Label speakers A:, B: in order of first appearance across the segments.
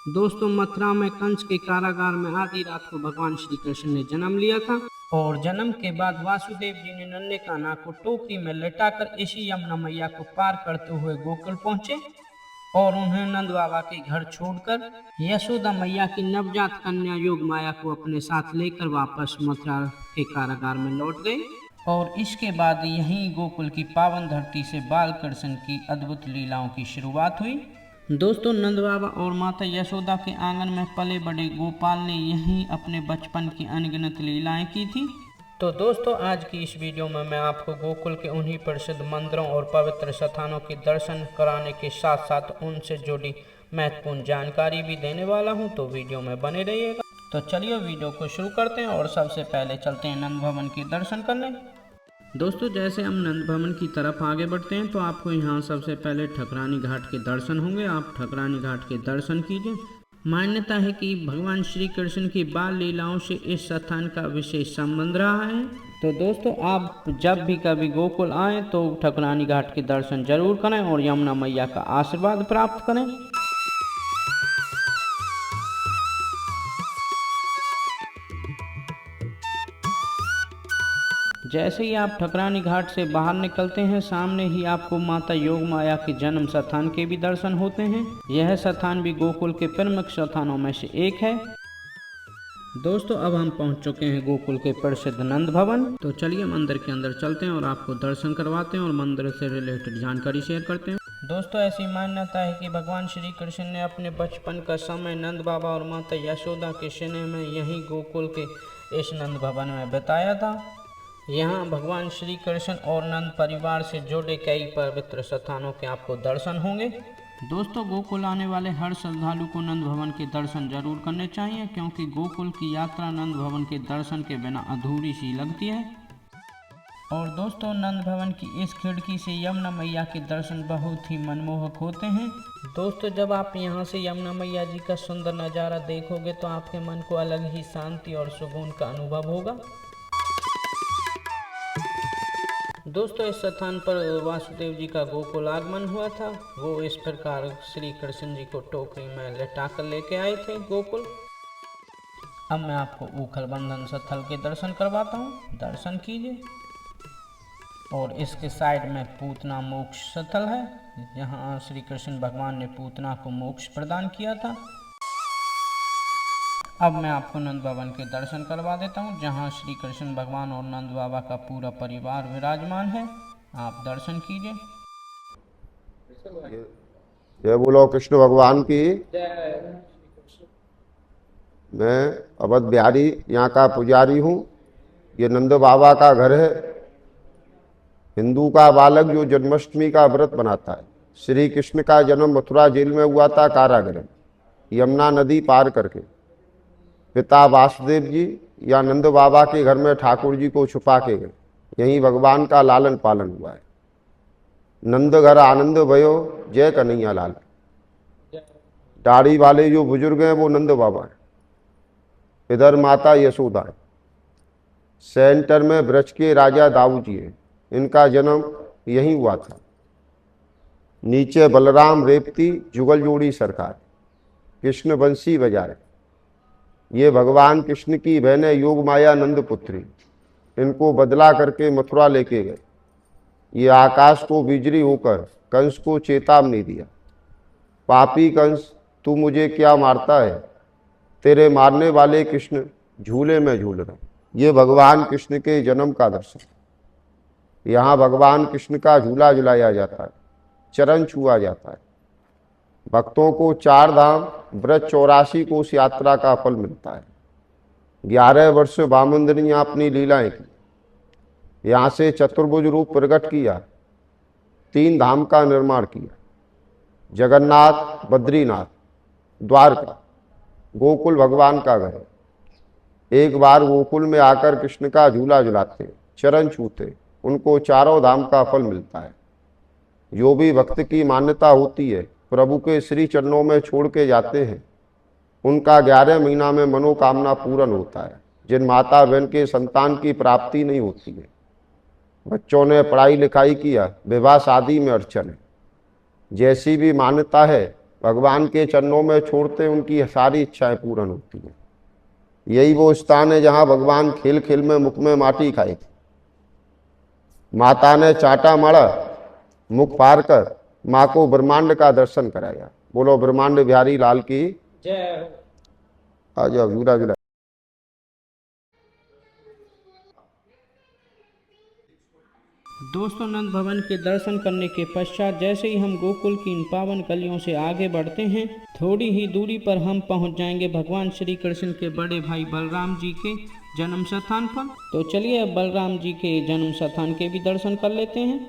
A: दोस्तों, मथुरा में कंस के कारागार में आधी रात को भगवान श्री कृष्ण ने जन्म लिया था और जन्म के बाद वासुदेव जी ने नन्हे कान्हा को टोकरी में लिटाकर इसी यमुना मैया को पार करते हुए गोकुल पहुंचे और उन्हें नंद बाबा के घर छोड़कर यशोदा मैया की नवजात कन्या योग माया को अपने साथ लेकर वापस मथुरा के कारागार में लौट गए। और इसके बाद यहीं गोकुल की पावन धरती से बाल कृष्ण की अद्भुत लीलाओं की शुरुआत हुई। दोस्तों, नंद बाबा और माता यशोदा के आंगन में पले बड़े गोपाल ने यहीं अपने बचपन की अनगिनत लीलाएं की थी। तो दोस्तों, आज की इस वीडियो में मैं आपको गोकुल के उन्हीं प्रसिद्ध मंदिरों और पवित्र स्थानों के दर्शन कराने के साथ साथ उनसे जुड़ी महत्वपूर्ण जानकारी भी देने वाला हूं, तो वीडियो में बने रहिएगा। तो चलिए वीडियो को शुरू करते हैं और सबसे पहले चलते हैं नंद भवन के दर्शन करने। दोस्तों, जैसे हम नंद भवन की तरफ आगे बढ़ते हैं तो आपको यहाँ सबसे पहले ठकरानी घाट के दर्शन होंगे। आप ठकरानी घाट के दर्शन कीजिए। मान्यता है कि भगवान श्री कृष्ण की बाल लीलाओं से इस स्थान का विशेष संबंध रहा है। तो दोस्तों, आप जब भी कभी गोकुल आएँ तो ठकरानी घाट के दर्शन जरूर करें और यमुना मैया का आशीर्वाद प्राप्त करें। जैसे ही आप ठकरानी घाट से बाहर निकलते हैं, सामने ही आपको माता योग माया के जन्म स्थान के भी दर्शन होते हैं। यह स्थान भी गोकुल के प्रमुख स्थानों में से एक है। दोस्तों, अब हम पहुंच चुके हैं गोकुल के प्रसिद्ध नंद भवन। तो चलिए मंदिर के अंदर चलते हैं और आपको दर्शन करवाते हैं और मंदिर से रिलेटेड जानकारी शेयर करते हैं। दोस्तों, ऐसी मान्यता है कि भगवान श्री कृष्ण ने अपने बचपन का समय नंद बाबा और माता यशोदा के स्नेह में यहीं गोकुल के इस नंद भवन में बिताया था। यहाँ भगवान श्री कृष्ण और नंद परिवार से जुड़े कई पवित्र स्थानों के आपको दर्शन होंगे। दोस्तों, गोकुल आने वाले हर श्रद्धालु को नंद भवन के दर्शन जरूर करने चाहिए, क्योंकि गोकुल की यात्रा नंद भवन के दर्शन के बिना अधूरी सी लगती है। और दोस्तों, नंद भवन की इस खिड़की से यमुना मैया के दर्शन बहुत ही मनमोहक होते हैं। दोस्तों, जब आप यहाँ से यमुना मैया जी का सुंदर नज़ारा देखोगे तो आपके मन को अलग ही शांति और सुकून का अनुभव होगा। दोस्तों, इस स्थान पर वासुदेव जी का गोकुल आगमन हुआ था। वो इस प्रकार श्री कृष्ण जी को टोकरी में लिटाकर लेके आए थे गोकुल। अब मैं आपको ऊखल बंधन स्थल के दर्शन करवाता हूँ, दर्शन कीजिए। और इसके साइड में पूतना मोक्ष स्थल है। यहाँ श्री कृष्ण भगवान ने पूतना को मोक्ष प्रदान किया था। अब मैं आपको नंद भवन के दर्शन करवा देता हूँ, जहाँ श्री कृष्ण भगवान और नंद बाबा का पूरा परिवार विराजमान है। आप दर्शन कीजिए।
B: जय बोलो कृष्ण भगवान की। मैं अवध बिहारी यहाँ का पुजारी हूँ। ये नंद बाबा का घर है। हिंदू का बालक जो जन्माष्टमी का व्रत बनाता है। श्री कृष्ण का जन्म मथुरा जेल में हुआ था, कारागृह, यमुना नदी पार करके। पिता वासुदेव जी या नंद बाबा के घर में ठाकुर जी को छुपा के गए। यहीं भगवान का लालन पालन हुआ है। नंद घर आनंद भयो, जय कन्हैया लाल। दाढ़ी वाले जो बुजुर्ग हैं वो नंद बाबा हैं। इधर माता यशोदा है। सेंटर में ब्रज के राजा दाऊ जी हैं। इनका जन्म यहीं हुआ था। नीचे बलराम रेवती जुगल जोड़ी सरकार, कृष्ण बंसी बजाए। ये भगवान कृष्ण की बहनें योग माया नंद पुत्री। इनको बदला करके मथुरा लेके गए। ये आकाश को बिजली होकर कंस को चेतावनी दिया, पापी कंस, तू मुझे क्या मारता है? तेरे मारने वाले कृष्ण झूले में झूल रहे। ये भगवान कृष्ण के जन्म का दर्शन। यहाँ भगवान कृष्ण का झूला झुलाया जाता है, चरण छुआ जाता है। भक्तों को 4 धाम व्रत 84 कोस यात्रा का फल मिलता है। 11 वर्ष वामन ने अपनी लीलाएं की। यहाँ से चतुर्भुज रूप प्रकट किया, 3 धाम का निर्माण किया। जगन्नाथ, बद्रीनाथ, द्वारका, गोकुल भगवान का घर। एक बार गोकुल में आकर कृष्ण का झूला झुलाते, चरण छूते, उनको 4 धाम का फल मिलता है। जो भी भक्त की मान्यता होती है, प्रभु के श्री चरणों में छोड़ के जाते हैं, उनका 11 महीना में मनोकामना पूर्ण होता है। जिन माता बहन के संतान की प्राप्ति नहीं होती है, बच्चों ने पढ़ाई लिखाई किया, विवाह शादी में अड़चन है, जैसी भी मान्यता है भगवान के चरणों में छोड़ते उनकी सारी इच्छाएं पूर्ण होती हैं। यही वो स्थान है जहां भगवान खेल खेल में मुख में माटी खाए थे। माता ने चाटा मारा, मुख फाड़ कर माँ को ब्रह्मांड का दर्शन कराया। बोलो ब्रह्मांड बिहारी लाल की
A: जय।
B: आ जाओ जुड़ा जुड़ा।
A: दोस्तों, नंद भवन के दर्शन करने के पश्चात जैसे ही हम गोकुल की इन पावन गलियों से आगे बढ़ते हैं, थोड़ी ही दूरी पर हम पहुंच जाएंगे भगवान श्री कृष्ण के बड़े भाई बलराम जी के जन्म स्थान पर। तो चलिए अब बलराम जी के जन्म स्थान के भी दर्शन कर लेते हैं।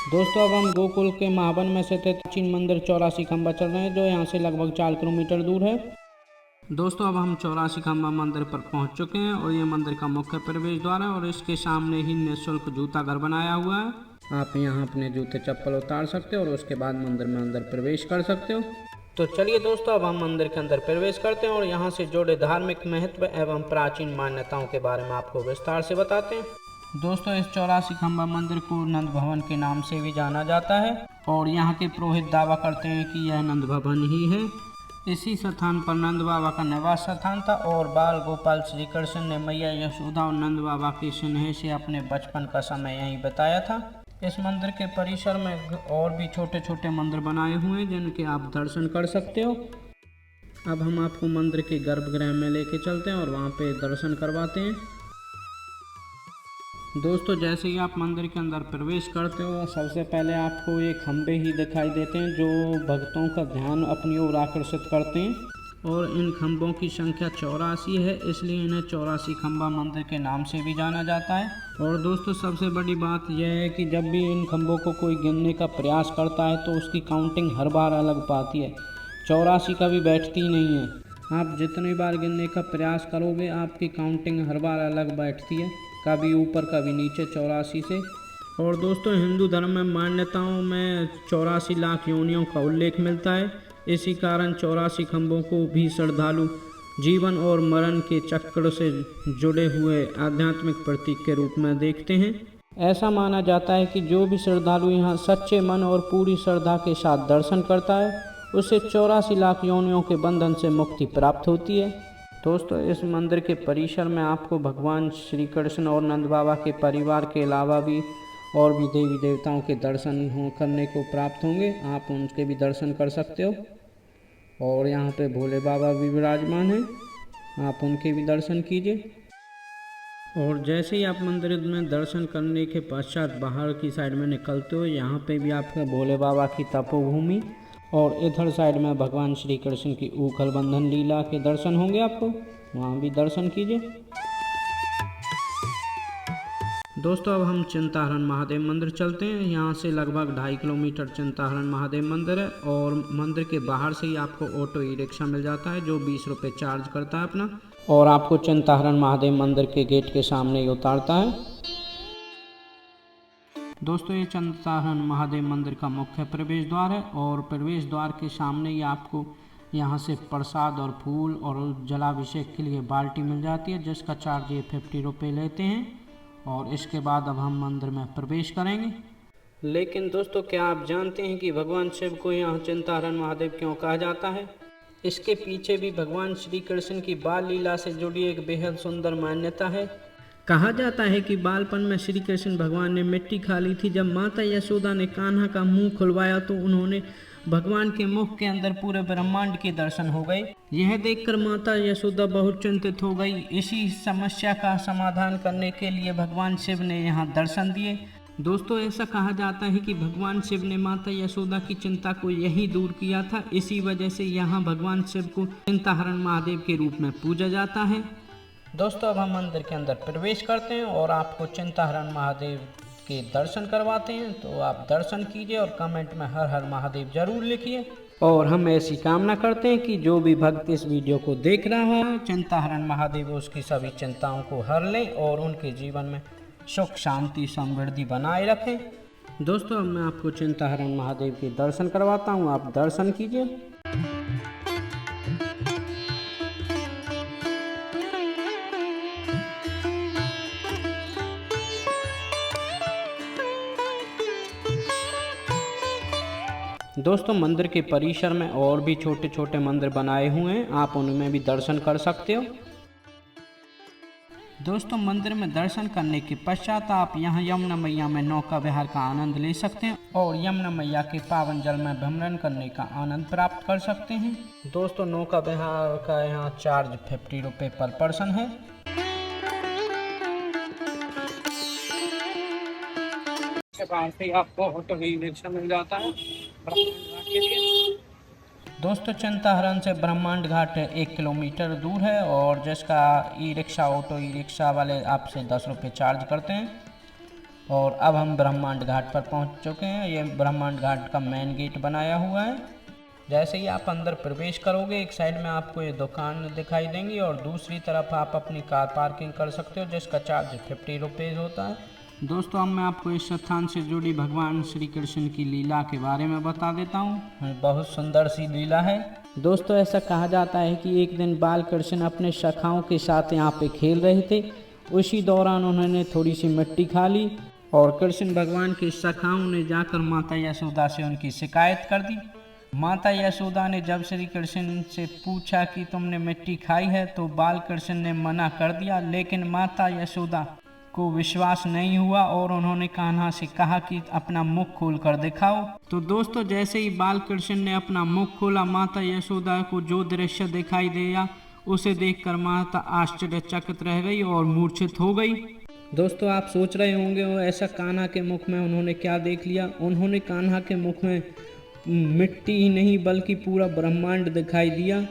A: दोस्तों, अब हम गोकुल के महावन में स्थित प्राचीन मंदिर 84 खंबा चल रहे हैं, जो यहाँ से लगभग 4 किलोमीटर दूर है। दोस्तों, अब हम 84 खंबा मंदिर पर पहुंच चुके हैं और ये मंदिर का मुख्य प्रवेश द्वार है और इसके सामने ही निःशुल्क जूता घर बनाया हुआ है। आप यहाँ अपने जूते चप्पल उतार सकते हो और उसके बाद मंदिर में अंदर प्रवेश कर सकते हो। तो चलिए दोस्तों, अब हम मंदिर के अंदर प्रवेश करते हैं और यहाँ से जुड़े धार्मिक महत्व एवं प्राचीन मान्यताओं के बारे में आपको विस्तार से बताते हैं। दोस्तों, इस 84 खंबा मंदिर को नंद भवन के नाम से भी जाना जाता है और यहाँ के पुरोहित दावा करते हैं कि यह नंद भवन ही है। इसी स्थान पर नंद बाबा का निवास स्थान था और बाल गोपाल श्री कृष्ण ने मैया यशोदा और नंद बाबा के स्नेह से अपने बचपन का समय यहीं बिताया था। इस मंदिर के परिसर में और भी छोटे छोटे मंदिर बनाए हुए हैं जिनके आप दर्शन कर सकते हो। अब हम आपको मंदिर के गर्भगृह में लेके चलते हैं और वहाँ पे दर्शन करवाते हैं। दोस्तों, जैसे ही आप मंदिर के अंदर प्रवेश करते हो, सबसे पहले आपको ये खंबे ही दिखाई देते हैं जो भक्तों का ध्यान अपनी ओर आकर्षित करते हैं और इन खंभों की संख्या 84 है, इसलिए इन्हें 84 खंबा मंदिर के नाम से भी जाना जाता है। और दोस्तों, सबसे बड़ी बात यह है कि जब भी इन खंभों को कोई गिनने का प्रयास करता है तो उसकी काउंटिंग हर बार अलग पाती है, 84 कभी बैठती नहीं है। आप जितनी बार गिनने का प्रयास करोगे आपकी काउंटिंग हर बार अलग बैठती है, कभी ऊपर कभी नीचे 84 से। और दोस्तों, हिंदू धर्म में मान्यताओं में 84 लाख योनियों का उल्लेख मिलता है। इसी कारण 84 खंभों को भी श्रद्धालु जीवन और मरण के चक्र से जुड़े हुए आध्यात्मिक प्रतीक के रूप में देखते हैं। ऐसा माना जाता है कि जो भी श्रद्धालु यहाँ सच्चे मन और पूरी श्रद्धा के साथ दर्शन करता है उसे 84 लाख योनियों के बंधन से मुक्ति प्राप्त होती है। दोस्तों, इस मंदिर के परिसर में आपको भगवान श्री कृष्ण और नंद बाबा के परिवार के अलावा भी और भी देवी देवताओं के दर्शन करने को प्राप्त होंगे। आप उनके भी दर्शन कर सकते हो और यहाँ पे भोले बाबा भी विराजमान हैं, आप उनके भी दर्शन कीजिए। और जैसे ही आप मंदिर में दर्शन करने के पश्चात बाहर की साइड में निकलते हो, यहाँ पे भी आपका भोले बाबा की तपोभूमि और इधर साइड में भगवान श्री कृष्ण की ऊखल बंधन लीला के दर्शन होंगे, आपको वहाँ भी दर्शन कीजिए। दोस्तों, अब हम चिंताहरण महादेव मंदिर चलते हैं। यहाँ से लगभग 2.5 किलोमीटर चिंताहरण महादेव मंदिर है और मंदिर के बाहर से ही आपको ऑटो ई रिक्शा मिल जाता है जो 20 रुपये चार्ज करता है अपना, और आपको चिंताहरण महादेव मंदिर के गेट के सामने ही उतारता है। दोस्तों, ये चिंताहरण महादेव मंदिर का मुख्य प्रवेश द्वार है और प्रवेश द्वार के सामने ही आपको यहाँ से प्रसाद और फूल और जलाभिषेक के लिए बाल्टी मिल जाती है जिसका चार्ज ये 50 रुपये लेते हैं। और इसके बाद अब हम मंदिर में प्रवेश करेंगे। लेकिन दोस्तों, क्या आप जानते हैं कि भगवान शिव को यहाँ चिंताहरण महादेव क्यों कहा जाता है? इसके पीछे भी भगवान श्री कृष्ण की बाल लीला से जुड़ी एक बेहद सुंदर मान्यता है। कहा जाता है कि बालपन में श्री कृष्ण भगवान ने मिट्टी खा ली थी। जब माता यशोदा ने कान्हा का मुंह खुलवाया तो उन्होंने भगवान के मुख के अंदर पूरे ब्रह्मांड के दर्शन हो गए। यह देखकर माता यशोदा बहुत चिंतित हो गई। इसी समस्या का समाधान करने के लिए भगवान शिव ने यहाँ दर्शन दिए। दोस्तों, ऐसा कहा जाता है कि भगवान शिव ने माता यशोदा की चिंता को यही दूर किया था। इसी वजह से यहाँ भगवान शिव को चिंताहरण महादेव के रूप में पूजा जाता है। दोस्तों, अब हम मंदिर के अंदर प्रवेश करते हैं और आपको चिंताहरण महादेव के दर्शन करवाते हैं। तो आप दर्शन कीजिए और कमेंट में हर हर महादेव जरूर लिखिए। और हम ऐसी कामना करते हैं कि जो भी भक्त इस वीडियो को देख रहा है, चिंताहरण महादेव उसकी सभी चिंताओं को हर लें और उनके जीवन में सुख शांति समृद्धि बनाए रखें। दोस्तों अब मैं आपको चिंताहरण महादेव के दर्शन करवाता हूँ, आप दर्शन कीजिए। दोस्तों मंदिर के परिसर में और भी छोटे छोटे मंदिर बनाए हुए हैं, आप उनमें भी दर्शन कर सकते हो। दोस्तों मंदिर में दर्शन करने के पश्चात आप यहाँ यमुना मैया में नौका विहार का आनंद ले सकते हैं और यमुना मैया के पावन जल में भ्रमण करने का आनंद प्राप्त कर सकते हैं। दोस्तों नौका विहार का यहाँ चार्ज 50 रुपये पर पर्सन है। बाहर से आपको ऑटो ई रिक्शा मिल जाता है ब्रह्मांड घाट के लिए। दोस्तों चिंताहरण से ब्रह्मांड घाट 1 किलोमीटर दूर है और जिसका e rickshaw auto e rickshaw वाले आपसे 10 रुपये चार्ज करते हैं। और अब हम ब्रह्मांड घाट पर पहुंच चुके हैं। ये ब्रह्मांड घाट का मेन गेट बनाया हुआ है। जैसे ही आप अंदर प्रवेश करोगे एक साइड में आपको ये दुकान दिखाई देंगी और दूसरी तरफ आप अपनी कार पार्किंग कर सकते हो जिसका चार्ज 50 रुपये होता है। दोस्तों अब मैं आपको इस स्थान से जुड़ी भगवान श्री कृष्ण की लीला के बारे में बता देता हूँ। बहुत सुंदर सी लीला है। दोस्तों ऐसा कहा जाता है कि एक दिन बाल कृष्ण अपने सखाओं के साथ यहाँ पे खेल रहे थे। उसी दौरान उन्होंने थोड़ी सी मिट्टी खा ली और कृष्ण भगवान के सखाओं ने जाकर माता यशोदा से उनकी शिकायत कर दी। माता यशोदा ने जब श्री कृष्ण से पूछा कि तुमने मिट्टी खाई है तो बाल कृष्ण ने मना कर दिया, लेकिन माता यशोदा को विश्वास नहीं हुआ और उन्होंने कान्हा से कहा कि अपना मुख खोल कर दिखाओ। तो दोस्तों जैसे ही बाल कृष्ण ने अपना मुख खोला माता यशोदा को जो दृश्य दिखाई दिया उसे देखकर माता आश्चर्यचकित रह गई और मूर्छित हो गई। दोस्तों आप सोच रहे होंगे ऐसा कान्हा के मुख में उन्होंने क्या देख लिया। उन्होंने कान्हा के मुख में मिट्टी ही नहीं बल्कि पूरा ब्रह्मांड दिखाई दिया।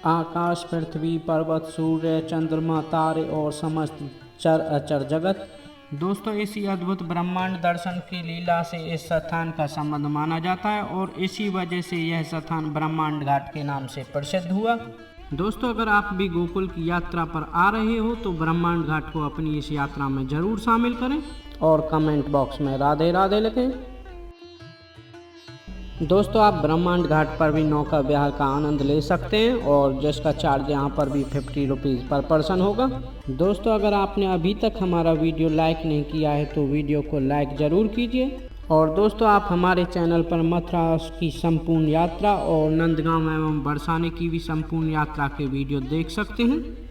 A: आकाश, पृथ्वी, पर्वत, सूर्य, चंद्रमा, तारे और समस्त चर अचर जगत। दोस्तों इसी अद्भुत ब्रह्मांड दर्शन की लीला से इस स्थान का संबंध माना जाता है और इसी वजह से यह स्थान ब्रह्मांड घाट के नाम से प्रसिद्ध हुआ। दोस्तों अगर आप भी गोकुल की यात्रा पर आ रहे हो तो ब्रह्मांड घाट को अपनी इस यात्रा में जरूर शामिल करें और कमेंट बॉक्स में राधे राधे लिखें। दोस्तों आप ब्रह्मांड घाट पर भी नौका विहार का आनंद ले सकते हैं और जिसका चार्ज यहाँ पर भी 50 रुपीज़ पर पर्सन होगा। दोस्तों अगर आपने अभी तक हमारा वीडियो लाइक नहीं किया है तो वीडियो को लाइक ज़रूर कीजिए। और दोस्तों आप हमारे चैनल पर मथुरा की संपूर्ण यात्रा और नंदगांव एवं बरसाने की भी संपूर्ण यात्रा के वीडियो देख सकते हैं।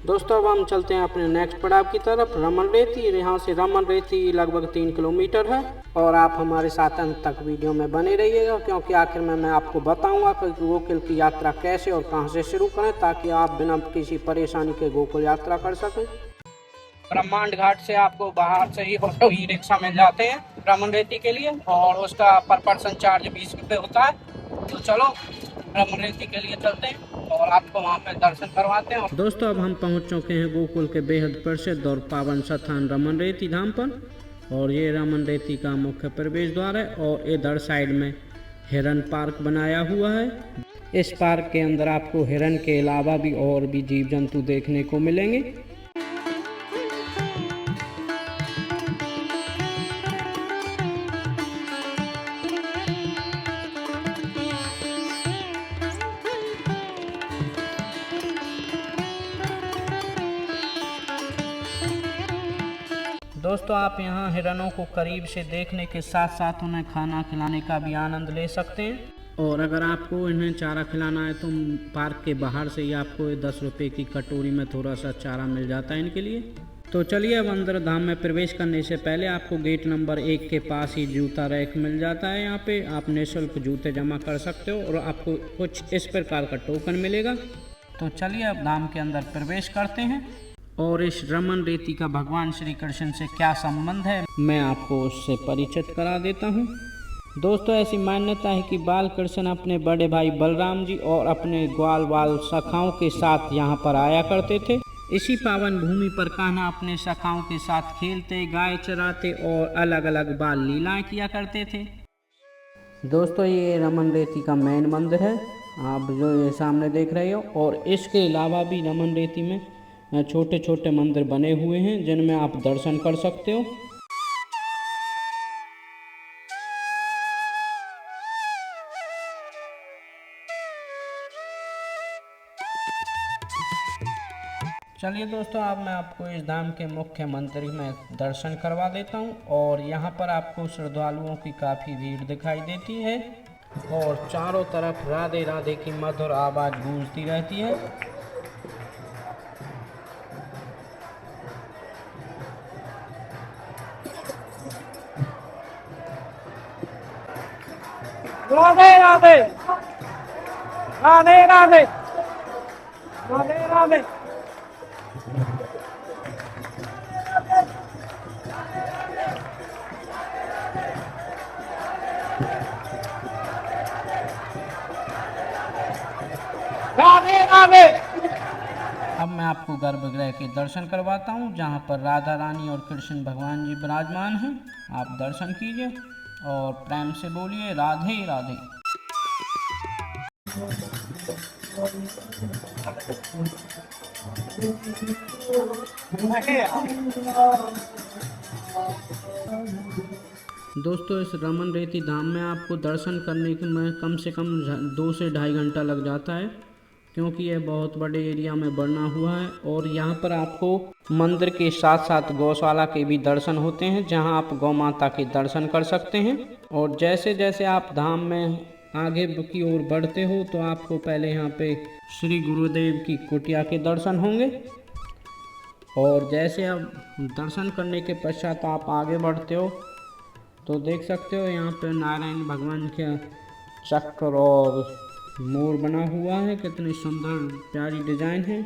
A: दोस्तों अब हम चलते हैं अपने नेक्स्ट पड़ाव की तरफ, रमन रेती। यहाँ से रमन रेती लगभग 3 किलोमीटर है और आप हमारे साथ अंत तक वीडियो में बने रहिएगा क्योंकि आखिर में मैं आपको बताऊंगा कि गोकुल की यात्रा कैसे और कहां से शुरू करें ताकि आप बिना किसी परेशानी के गोकुल यात्रा कर सकें। ब्रह्मांड घाट से आपको बाहर से ही ऑटो ई रिक्शा मिल जाते हैं रमन रेती के लिए और उसका पर पर्सन चार्ज 20 रुपये होता है। तो चलो रमन रेती के लिए चलते हैं और आपको वहाँ पे दर्शन करवाते हैं। दोस्तों अब हम पहुँच चुके हैं गोकुल के बेहद प्रसिद्ध और पावन स्थान रमन रेती धाम पर और ये रमन रेती का मुख्य प्रवेश द्वार है और इधर साइड में हिरन पार्क बनाया हुआ है। इस पार्क के अंदर आपको हिरन के अलावा भी और भी जीव जंतु देखने को मिलेंगे। दोस्तों आप यहाँ हिरणों को करीब से देखने के साथ साथ उन्हें खाना खिलाने का भी आनंद ले सकते हैं और अगर आपको इन्हें चारा खिलाना है तो पार्क के बाहर से ही आपको 10 रुपये की कटोरी में थोड़ा सा चारा मिल जाता है इनके लिए। तो चलिए अब अंदर धाम में प्रवेश करने से पहले आपको गेट नंबर 1 के पास ही जूता रैक मिल जाता है। यहाँ पे आप निःशुल्क जूते जमा कर सकते हो और आपको कुछ इस प्रकार का टोकन मिलेगा। तो चलिए अब धाम के अंदर प्रवेश करते हैं और इस रमन रेती का भगवान श्री कृष्ण से क्या संबंध है मैं आपको उससे परिचित करा देता हूँ। दोस्तों ऐसी मान्यता है कि बाल कृष्ण अपने बड़े भाई बलराम जी और अपने ग्वाल बाल सखाओं के साथ यहाँ पर आया करते थे। इसी पावन भूमि पर कान्हा अपने सखाओं के साथ खेलते, गाय चराते और अलग अलग बाल लीलाएं किया करते थे। दोस्तों ये रमन रेती का मेन मंदिर है आप जो ये सामने देख रहे हो और इसके अलावा भी रमन रेती में छोटे छोटे मंदिर बने हुए हैं जिनमें आप दर्शन कर सकते हो। चलिए दोस्तों, अब मैं आपको इस धाम के मुख्य मंदिर में दर्शन करवा देता हूँ। और यहाँ पर आपको श्रद्धालुओं की काफ़ी भीड़ दिखाई देती है और चारों तरफ राधे राधे की मधुर आवाज़ गूंजती रहती है।
C: राधे राधे राधे राधे राधे राधे। राधे राधे।
A: अब मैं आपको गर्भगृह के दर्शन करवाता हूँ, जहाँ पर राधा रानी और कृष्ण भगवान जी विराजमान हैं। आप दर्शन कीजिए और प्रेम से बोलिए राधे राधे। दोस्तों, इस रमन रेती धाम में आपको दर्शन करने के में कम से कम 2 से ढाई घंटा लग जाता है, क्योंकि यह बहुत बड़े एरिया में बना हुआ है। और यहाँ पर आपको मंदिर के साथ साथ गौशाला के भी दर्शन होते हैं, जहाँ आप गौ माता के दर्शन कर सकते हैं। और जैसे जैसे आप धाम में आगे की ओर बढ़ते हो तो आपको पहले यहाँ पे श्री गुरुदेव की कुटिया के दर्शन होंगे। और जैसे आप दर्शन करने के पश्चात आप आगे बढ़ते हो तो देख सकते हो यहाँ पे नारायण भगवान का चक्र और मोर बना हुआ है। कितनी सुंदर प्यारी डिजाइन है।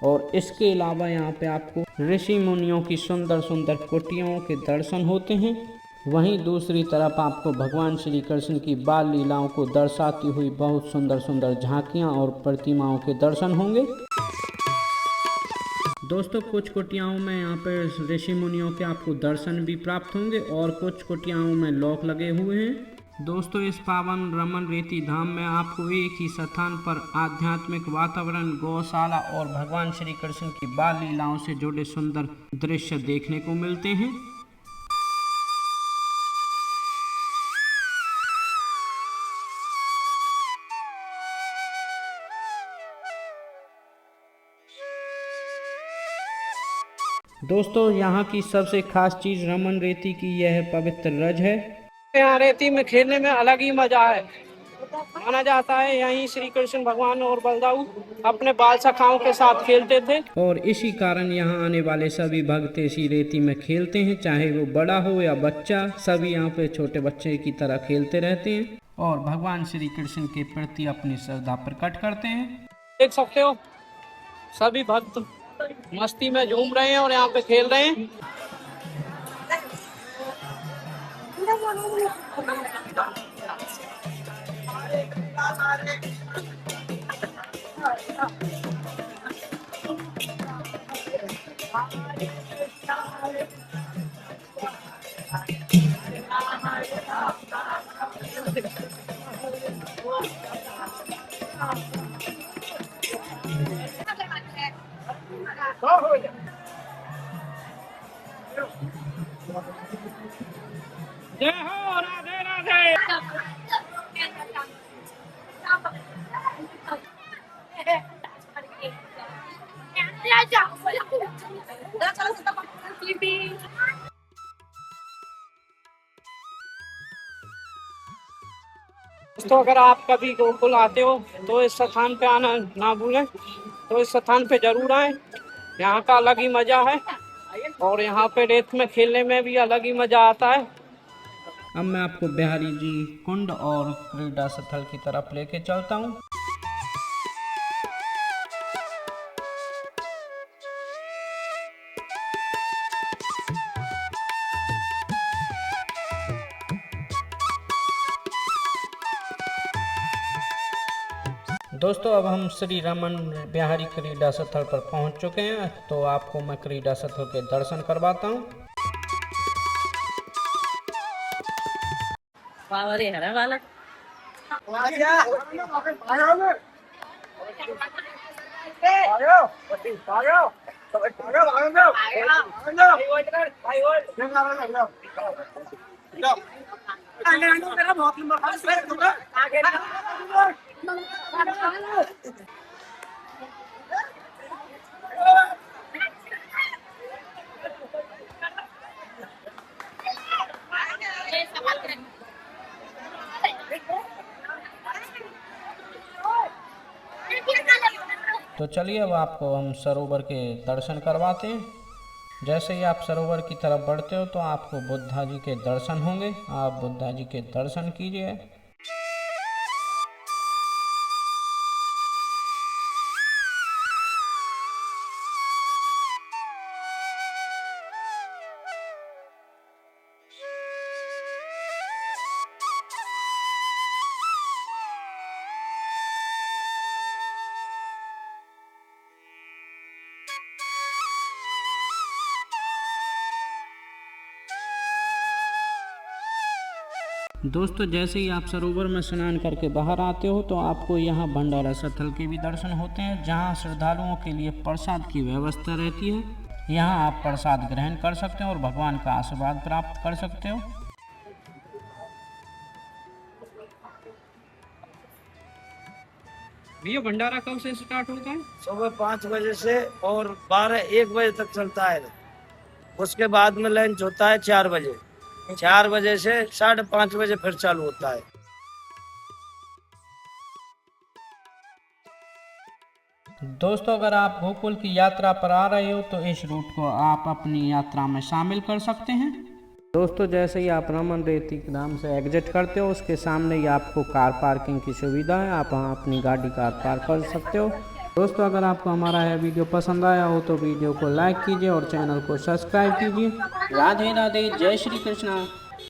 A: और इसके अलावा यहाँ पे आपको ऋषि मुनियों की सुंदर सुंदर कुटियाओं के दर्शन होते हैं। वहीं दूसरी तरफ आपको भगवान श्री कृष्ण की बाल लीलाओं को दर्शाती हुई बहुत सुंदर सुंदर झांकियाँ और प्रतिमाओं के दर्शन होंगे। दोस्तों, कुछ कुटियाओं में यहाँ पर ऋषि मुनियों के आपको दर्शन भी प्राप्त होंगे और कुछ कुटियाओं में लॉक लगे हुए हैं। दोस्तों, इस पावन रमन रेती धाम में आपको एक ही स्थान पर आध्यात्मिक वातावरण, गौशाला और भगवान श्री कृष्ण की बाल लीलाओं से जुड़े सुंदर दृश्य देखने को मिलते हैं। दोस्तों, यहाँ की सबसे खास चीज रमन रेती की यह पवित्र रज है।
C: यहाँ रेती में खेलने में अलग ही मजा है। माना जाता है यहीं श्री कृष्ण भगवान और बलदाऊ अपने बाल सखाओं के साथ खेलते थे।
A: और इसी कारण यहाँ आने वाले सभी भक्त इसी रेती में खेलते हैं, चाहे वो बड़ा हो या बच्चा, सभी यहाँ पे छोटे बच्चे की तरह खेलते रहते हैं और भगवान श्री कृष्ण के प्रति अपनी श्रद्धा प्रकट करते हैं।
C: देख सकते हो सभी भक्त मस्ती में झूम रहे हैं और यहाँ पे खेल रहे हैं। जय हो राधे राधे। दोस्तों, अगर आप कभी गोकुल आते हो तो इस स्थान पे आना ना भूलें। तो इस स्थान पे जरूर आए, यहाँ का अलग ही मजा है और यहाँ पे रेत में खेलने में भी अलग ही मजा आता है।
A: अब मैं आपको बिहारी जी कुंड और क्रीड़ा स्थल की तरफ लेके चलता हूँ। दोस्तों, अब हम श्री रमन बिहारी क्रीड़ा स्थल पर पहुंच चुके हैं, तो आपको मैं क्रीड़ा स्थल के दर्शन करवाता हूं। तो चलिए अब आपको हम सरोवर के दर्शन करवाते हैं। जैसे ही आप सरोवर की तरफ बढ़ते हो तो आपको बुद्धा जी के दर्शन होंगे। आप बुद्धा जी के दर्शन कीजिए। दोस्तों जैसे ही आप सरोवर में स्नान करके बाहर आते हो तो आपको यहाँ भंडारा स्थल के भी दर्शन होते हैं, जहाँ श्रद्धालुओं के लिए प्रसाद की व्यवस्था रहती है। यहाँ आप प्रसाद ग्रहण कर सकते हो और भगवान का आशीर्वाद प्राप्त कर सकते हो।
C: भैया भंडारा कब से स्टार्ट होता है?
D: सुबह 5 बजे से और 12-1 बजे तक चलता है। उसके बाद में लंच होता है 4 बजे। 4 बजे से 5:30 बजे फिर चालू होता है।
A: दोस्तों अगर आप गोकुल की यात्रा पर आ रहे हो तो इस रूट को आप अपनी यात्रा में शामिल कर सकते हैं। दोस्तों जैसे ही आप रमन रेती ग्राम से एग्जिट करते हो उसके सामने ही आपको कार पार्किंग की सुविधा है, आप वहाँ अपनी गाड़ी कार पार्क कर सकते हो। दोस्तों अगर आपको हमारा यह वीडियो पसंद आया हो तो वीडियो को लाइक कीजिए और चैनल को सब्सक्राइब कीजिए। राधे राधे, जय श्री कृष्णा।